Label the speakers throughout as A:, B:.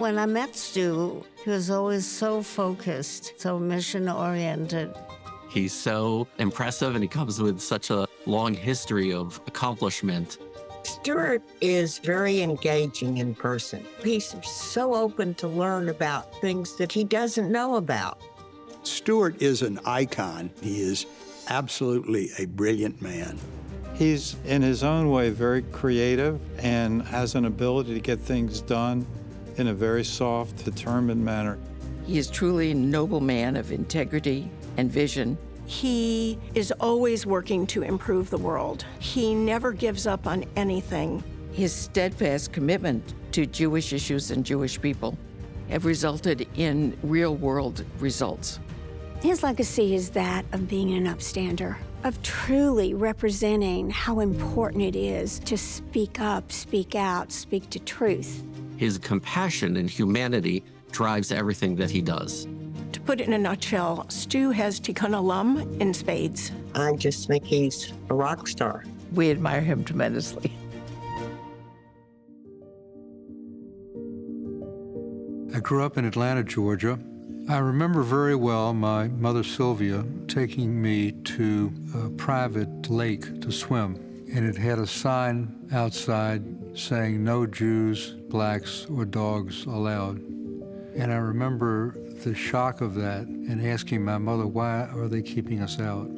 A: When I met Stu, he was always so focused, so mission-oriented.
B: He's so impressive, and he comes with such a long history of accomplishment.
C: Stuart is very engaging in person. He's so open to learn about things that he doesn't know about.
D: Stuart is an icon. He is absolutely a brilliant man.
E: He's, in his own way, very creative and has an ability to get things done in a very soft, determined manner.
F: He is truly a noble man of integrity and vision.
G: He is always working to improve the world. He never gives up on anything.
F: His steadfast commitment to Jewish issues and Jewish people have resulted in real-world results.
H: His legacy is that of being an upstander, of truly representing how important it is to speak up, speak out, speak to truth.
B: His compassion and humanity drives everything that he does.
G: To put it in a nutshell, Stu has Tikkun alum in spades.
C: I just think he's a rock star.
F: We admire him tremendously.
I: I grew up in Atlanta, Georgia. I remember very well my mother Sylvia taking me to a private lake to swim, and it had a sign outside saying no Jews, blacks, or dogs allowed. And I remember the shock of that and asking my mother, why are they keeping us out?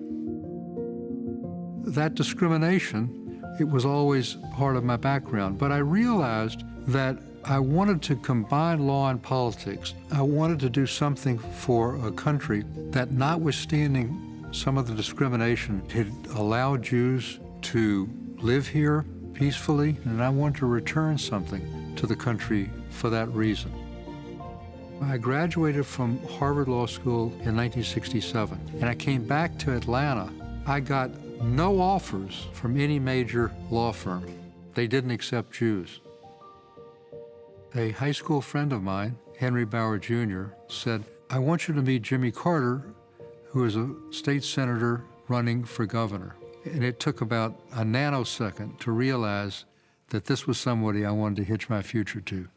I: That discrimination, it was always part of my background, but I realized that I wanted to combine law and politics. I wanted to do something for a country that, notwithstanding some of the discrimination, had allowed Jews to live here peacefully, and I wanted to return something to the country for that reason. I graduated from Harvard Law School in 1967, and I came back to Atlanta. I got no offers from any major law firm. They didn't accept Jews. A high school friend of mine, Henry Bauer Jr., said, I want you to meet Jimmy Carter, who is a state senator running for governor. And it took about a nanosecond to realize that this was somebody I wanted to hitch my future to.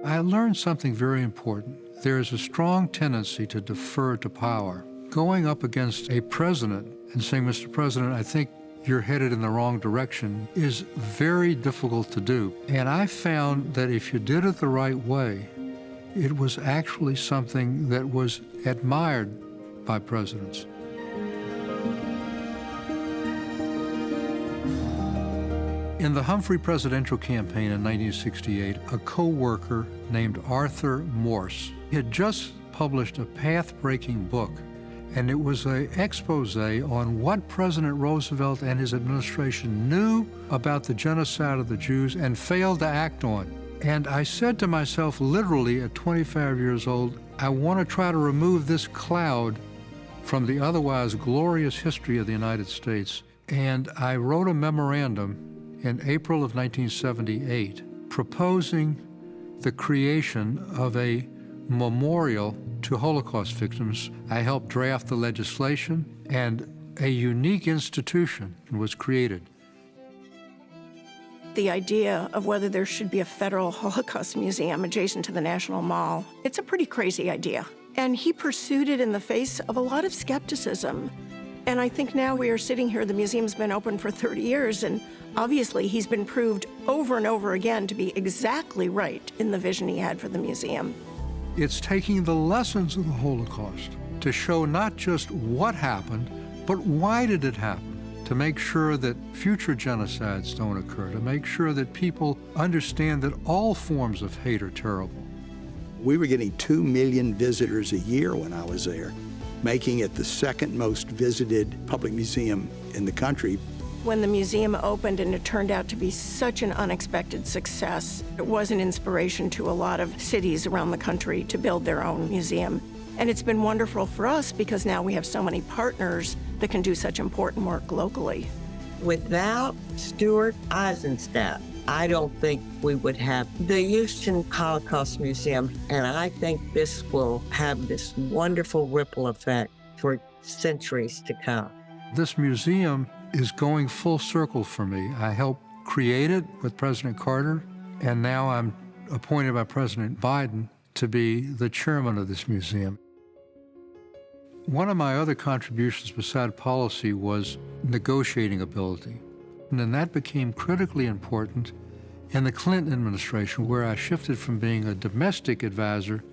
I: I learned something very important. There is a strong tendency to defer to power. Going up against a president and saying, Mr. President, I think you're headed in the wrong direction is very difficult to do. And I found that if you did it the right way, it was actually something that was admired by presidents. In the Humphrey presidential campaign in 1968, a co-worker named Arthur Morse had just published a path-breaking book, and it was an expose on what President Roosevelt and his administration knew about the genocide of the Jews and failed to act on. And I said to myself, literally at 25 years old, I want to try to remove this cloud from the otherwise glorious history of the United States. And I wrote a memorandum in April of 1978 proposing the creation of a memorial to Holocaust victims. I helped draft the legislation, and a unique institution was created.
G: The idea of whether there should be a federal Holocaust museum adjacent to the National Mall, it's a pretty crazy idea. And he pursued it in the face of a lot of skepticism. And I think now we are sitting here, the museum's been open for 30 years, and obviously he's been proved over and over again to be exactly right in the vision he had for the museum.
I: It's taking the lessons of the Holocaust to show not just what happened, but why did it happen, to make sure that future genocides don't occur, to make sure that people understand that all forms of hate are terrible.
D: We were getting 2 million visitors a year when I was there, making it the second most visited public museum in the country.
G: When the museum opened and it turned out to be such an unexpected success, it was an inspiration to a lot of cities around the country to build their own museum. And it's been wonderful for us because now we have so many partners that can do such important work locally.
C: Without Stuart Eizenstat, I don't think we would have the Houston Holocaust Museum, and I think this will have this wonderful ripple effect for centuries to come.
I: This museum is going full circle for me. I helped create it with President Carter, And now I'm appointed by President Biden to be the chairman of this museum. One of my other contributions beside policy was negotiating ability. And then that became critically important in the Clinton administration, where I shifted from being a domestic advisor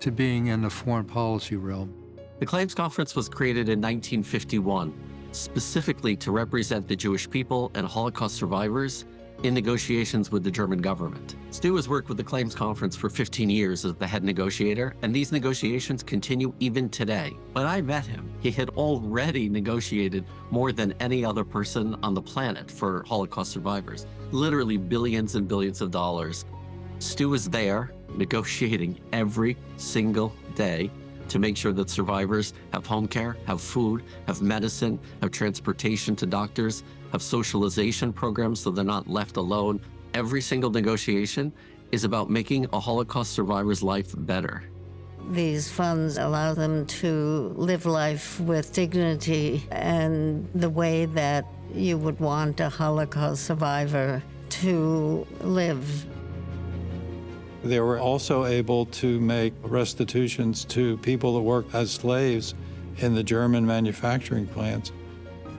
I: to being in the foreign policy realm.
B: The Claims Conference was created in 1951, specifically to represent the Jewish people and Holocaust survivors in negotiations with the German government. Stu has worked with the Claims Conference for 15 years as the head negotiator, and these negotiations continue even today. When I met him, he had already negotiated more than any other person on the planet for Holocaust survivors, literally billions and billions of dollars. Stu is there negotiating every single day to make sure that survivors have home care, have food, have medicine, have transportation to doctors, have socialization programs so they're not left alone. Every single negotiation is about making a Holocaust survivor's life better.
A: These funds allow them to live life with dignity and the way that you would want a Holocaust survivor to live.
E: They were also able to make restitutions to people that worked as slaves in the German manufacturing plants.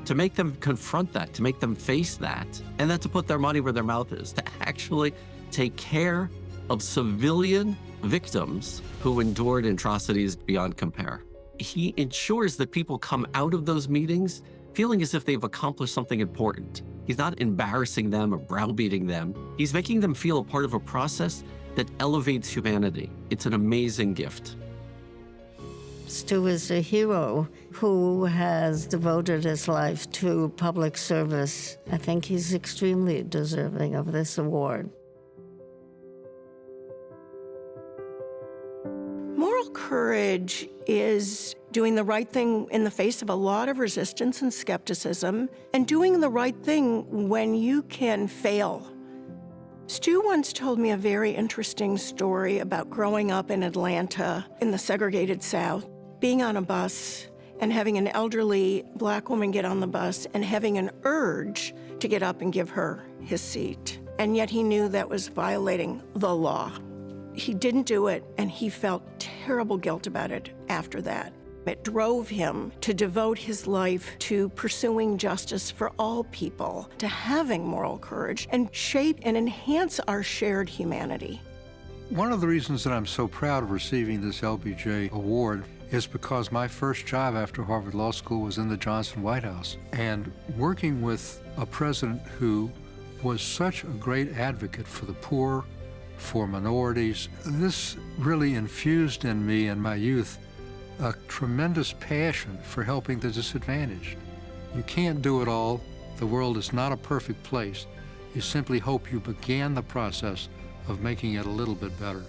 B: To make them confront that, to make them face that, and then to put their money where their mouth is, to actually take care of civilian victims who endured atrocities beyond compare. He ensures that people come out of those meetings feeling as if they've accomplished something important. He's not embarrassing them or browbeating them. He's making them feel a part of a process that elevates humanity. It's an amazing gift.
A: Stu is a hero who has devoted his life to public service. I think he's extremely deserving of this award.
G: Moral courage is doing the right thing in the face of a lot of resistance and skepticism, and doing the right thing when you can fail. Stu once told me a very interesting story about growing up in Atlanta in the segregated South, being on a bus and having an elderly Black woman get on the bus and having an urge to get up and give her his seat. And yet he knew that was violating the law. He didn't do it, and he felt terrible guilt about it after that. It drove him to devote his life to pursuing justice for all people, to having moral courage, and shape and enhance our shared humanity.
I: One of the reasons that I'm so proud of receiving this LBJ award is because my first job after Harvard Law School was in the Johnson White House. And working with a president who was such a great advocate for the poor, for minorities, this really infused in me in my youth a tremendous passion for helping the disadvantaged. You can't do it all. The world is not a perfect place. You simply hope you began the process of making it a little bit better.